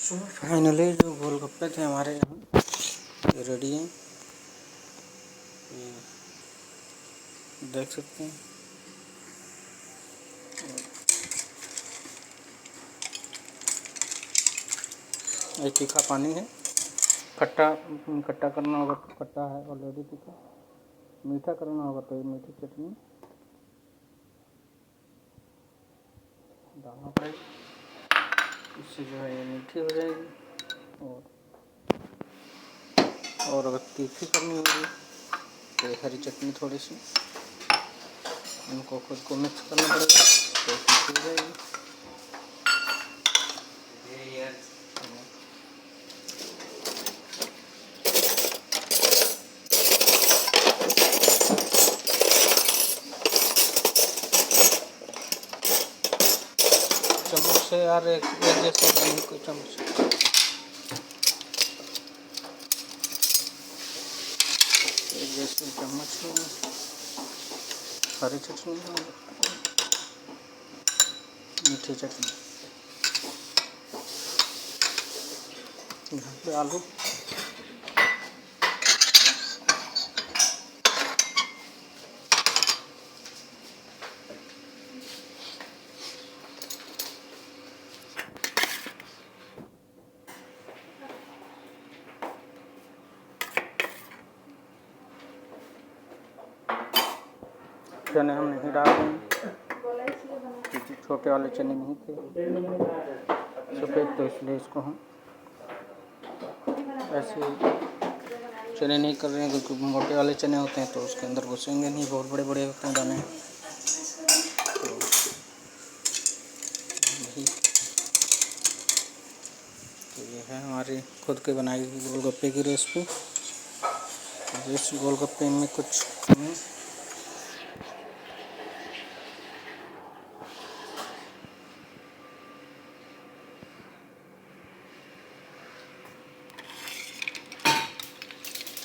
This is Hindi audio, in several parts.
सो फाइनली जो गोलगप्पे थे हमारे यहाँ ये रेडी हैं। ये देख सकते हैं। ये तीखा पानी है। खट्टा खट्टा करना होगा तो खट्टा है ऑलरेडी तीखा। मीठा करना होगा तो ये मीठी चटनी डालना पड़ेगा, इससे जो है ये मीठी हो जाएगी। और अगर तीखी करनी होगी तो हरी चटनी थोड़ी सी इनको खुद को मिक्स करना पड़ेगा तो तीखी हो जाएगी। चम्मच से यार एक जैसा नहीं, कोई चम्मच एक जैसे चम्मच में हरी चटनी मीठी चटनी यहाँ पे आलू चने हम नहीं डाल रहे हैं क्योंकि छोटे वाले चने नहीं थे सफ़ेद, तो इसलिए इसको हम ऐसे चने नहीं कर रहे हैं क्योंकि मोटे वाले चने होते हैं तो उसके अंदर घुसेंगे नहीं, बहुत बड़े बड़े होते हैं दाने। तो यही तो ये है हमारी खुद के बनाई हुई गोलगप्पे की रेसिपी। इस गोलगप्पे में कुछ कमी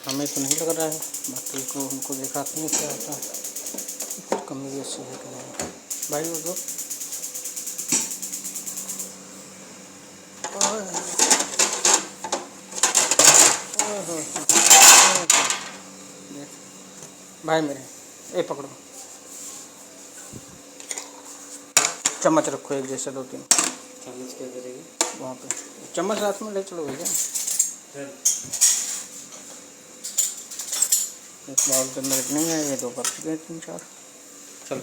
हमें तो नहीं लग रहा है, बाकी को उनको दिखाते हैं क्या होता है। कमी ऐसी है कि नहीं भाई वो दो भाई मेरे ए पकड़ो, चम्मच रखो एक जैसे 2-3 चम्मच क्या करेगी वहाँ पे। चम्मच साथ में ले चलो भैया। एक बाउल के अंदर नहीं है, ये 2 बच गए 3-4। चलो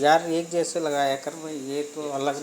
यार एक जैसे लगाया कर भाई, ये तो अलग